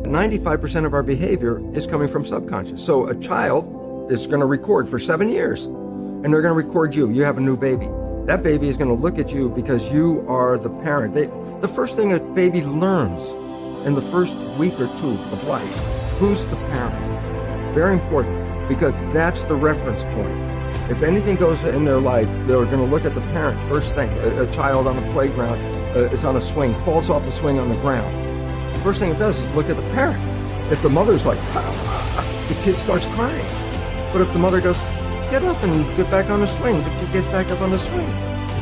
95% of our behavior is coming from subconscious. So a child is going to record for 7 years, and they're going to record you. You have a new baby. That baby is going to look at you because you are the parent. The first thing a baby learns in the first week or two of life, who's the parent? Very important, because that's the reference point. If anything goes in their life, they're going to look at the parent first thing. A child on the playground is on a swing, falls off the swing on the ground. The first thing it does is look at the parent. If the mother's like, the kid starts crying. But if the mother goes, get up and get back on the swing, the kid gets back up on the swing.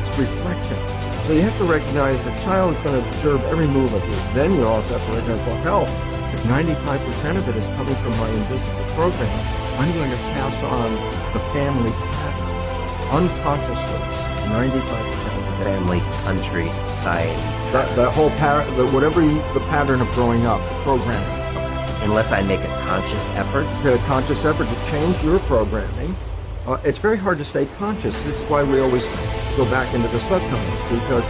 It's reflection. So you have to recognize a child is going to observe every move of you. Then you also have to recognize, well, hell, if 95% of it is coming from my invisible program, I'm going to pass on the family pattern unconsciously. 95% of the family, country, society. That whole the pattern of growing up, programming. Unless I make a conscious effort? A conscious effort to change your programming. It's very hard to stay conscious. This is why we always go back into the subconscious, because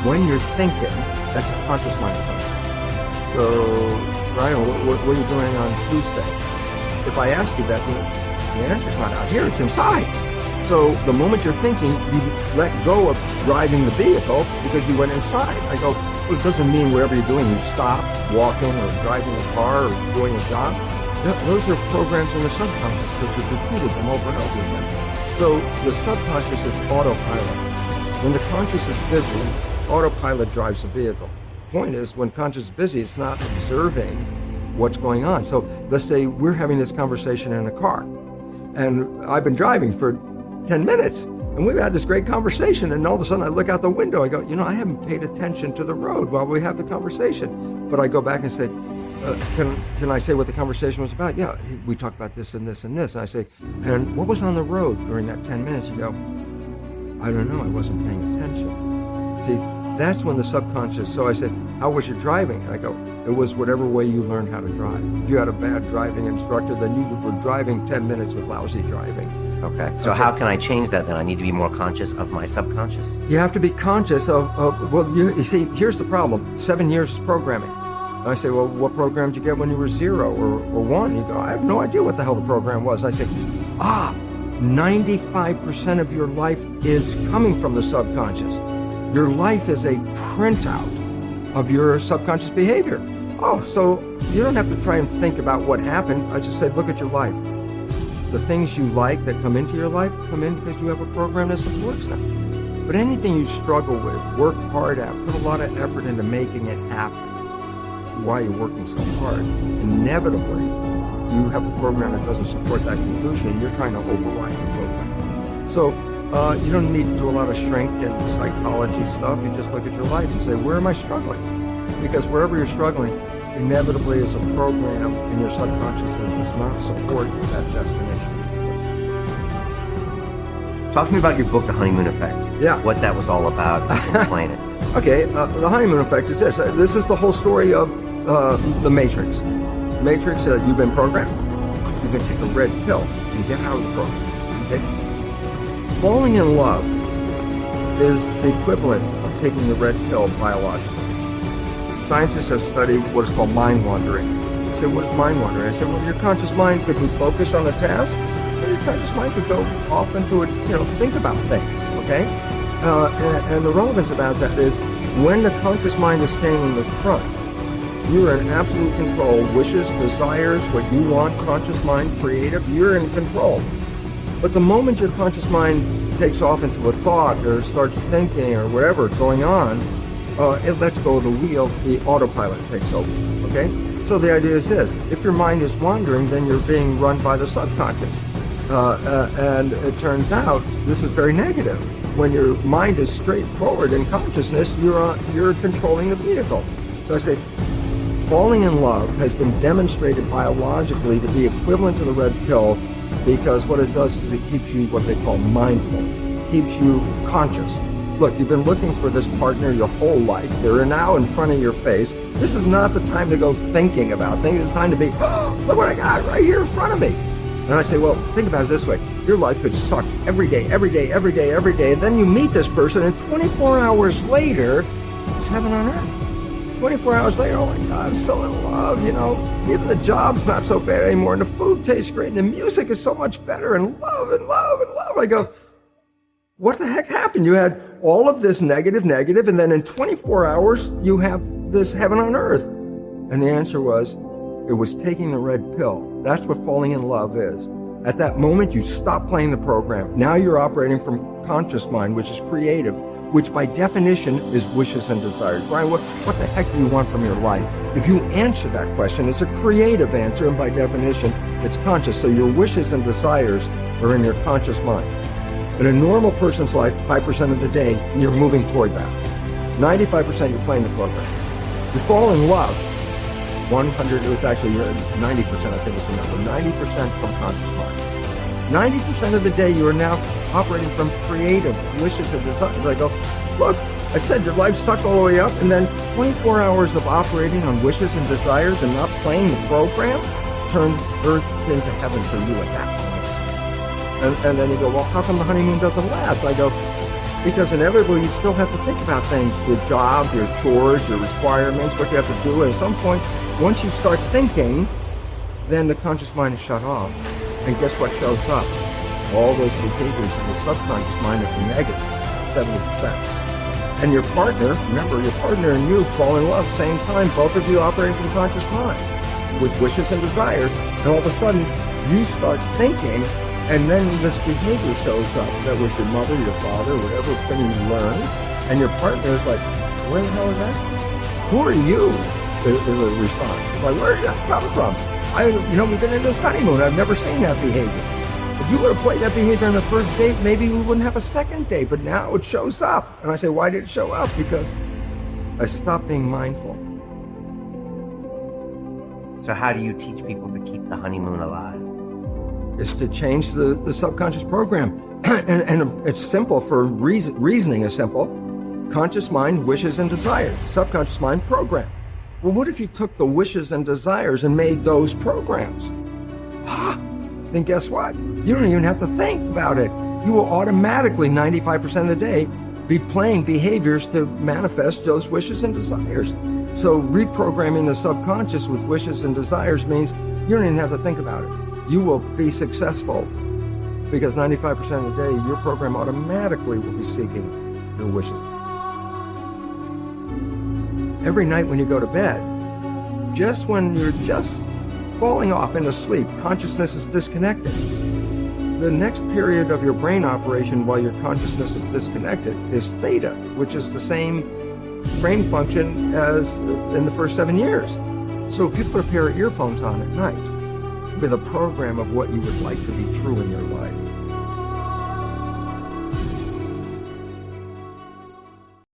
when you're thinking, that's a conscious mind function. So, Ryan, what are you doing on Tuesday? If I ask you that, the answer's not out here, it's inside. So the moment you're thinking, you let go of driving the vehicle because you went inside. I go, well, it doesn't mean whatever you're doing, you stop walking or driving a car or doing a job. Those are programs in the subconscious because you've repeated them over and over again. So the subconscious is autopilot. When the conscious is busy, autopilot drives the vehicle. The point is, when conscious is busy, it's not observing what's going on. So let's say we're having this conversation in a car, and I've been driving for 10 minutes, and we've had this great conversation, and all of a sudden I look out the window, I go, I haven't paid attention to the road while we have the conversation. But I go back and say, can I say what the conversation was about? Yeah, we talked about this and this and this. And I say, and what was on the road during that 10 minutes? You go, I don't know, I wasn't paying attention. See, that's when the subconscious, so I said, how was your driving? And I go, it was whatever way you learned how to drive. If you had a bad driving instructor, then you were driving 10 minutes with lousy driving. Okay. So how can I change that then? I need to be more conscious of my subconscious? You have to be conscious of you see, here's the problem. 7 years is programming. And I say, well, what program did you get when you were 0 or 1? You go, I have no idea what the hell the program was. I say, 95% of your life is coming from the subconscious. Your life is a printout of your subconscious behavior. Oh, so you don't have to try and think about what happened. I just said, look at your life. The things you like that come into your life come in because you have a program that supports them. But anything you struggle with, work hard at, put a lot of effort into making it happen. Why you're working so hard, inevitably, you have a program that doesn't support that conclusion, and you're trying to override the program. So you don't need to do a lot of strength and psychology stuff. You just look at your life and say, where am I struggling? Because wherever you're struggling, inevitably is a program in your subconscious that does not support that destination. Talk to me about your book, The Honeymoon Effect. Yeah. What that was all about. Explain it. Okay, the honeymoon effect is this. This is the whole story of the Matrix. Matrix, you've been programmed. You can take a red pill and get out of the program. Okay? Falling in love is the equivalent of taking the red pill biologically. Scientists have studied what is called mind wandering. I said, what is mind wandering? I said, well, your conscious mind could be focused on a task, or your conscious mind could go off into it, think about things, okay? And the relevance about that is when the conscious mind is staying in the front, you are in absolute control. Wishes, desires, what you want, conscious mind, creative, you're in control. But the moment your conscious mind takes off into a thought or starts thinking or whatever going on, it lets go of the wheel, the autopilot takes over, okay? So the idea is this: if your mind is wandering, then you're being run by the subconscious. And it turns out this is very negative. When your mind is straightforward in consciousness, you're controlling the vehicle. So I say, falling in love has been demonstrated biologically to be equivalent to the red pill, because what it does is it keeps you what they call mindful, keeps you conscious. Look, you've been looking for this partner your whole life. They're now in front of your face. This is not the time to go thinking about things. It's time to be, look what I got right here in front of me. And I say, well, think about it this way. Your life could suck every day, and then you meet this person, and 24 hours later, it's heaven on earth. 24 hours later, oh my God, I'm so in love, even the job's not so bad anymore, and the food tastes great, and the music is so much better, and love, and love, and love. I go, what the heck happened? You had all of this negative, and then in 24 hours, you have this heaven on earth. And the answer was, it was taking the red pill. That's what falling in love is. At that moment, you stop playing the program. Now you're operating from conscious mind, which is creative, which by definition is wishes and desires. Brian, what the heck do you want from your life? If you answer that question, it's a creative answer, and by definition, it's conscious. So your wishes and desires are in your conscious mind. In a normal person's life, 5% of the day, you're moving toward that. 95% you're playing the program. You fall in love. 100, it's actually 90%, I think is the number. 90% from conscious mind. 90% of the day you are now operating from creative wishes and desires. I go, look, I said your life sucked all the way up, and then 24 hours of operating on wishes and desires and not playing the program turned earth into heaven for you at that moment. And then you go, well, how come the honeymoon doesn't last? I go, because inevitably you still have to think about things, your job, your chores, your requirements, what you have to do. And at some point, once you start thinking, then the conscious mind is shut off. And guess what shows up? All those behaviors in the subconscious mind are negative, 70%. And your partner, remember, your partner and you fall in love same time, both of you operating from conscious mind with wishes and desires. And all of a sudden, you start thinking, and then this behavior shows up that was your mother, your father, whatever thing you learned. And your partner is like, where the hell is that? Who are you? Is the response. Like, where did that come from? We've been in this honeymoon. I've never seen that behavior. If you would have played that behavior on the first date, maybe we wouldn't have a second date, but now it shows up. And I say, why did it show up? Because I stopped being mindful. So how do you teach people to keep the honeymoon alive? It's to change the subconscious program. and it's simple for reasoning is simple. Conscious mind, wishes and desires. Subconscious mind, program. Well, what if you took the wishes and desires and made those programs? Then guess what? You don't even have to think about it. You will automatically, 95% of the day, be playing behaviors to manifest those wishes and desires. So reprogramming the subconscious with wishes and desires means you don't even have to think about it. You will be successful because 95% of the day, your program automatically will be seeking your wishes. Every night when you go to bed, just when you're just falling off into sleep, consciousness is disconnected. The next period of your brain operation while your consciousness is disconnected is theta, which is the same brain function as in the first 7 years. So if you put a pair of earphones on at night with a program of what you would like to be true in your life,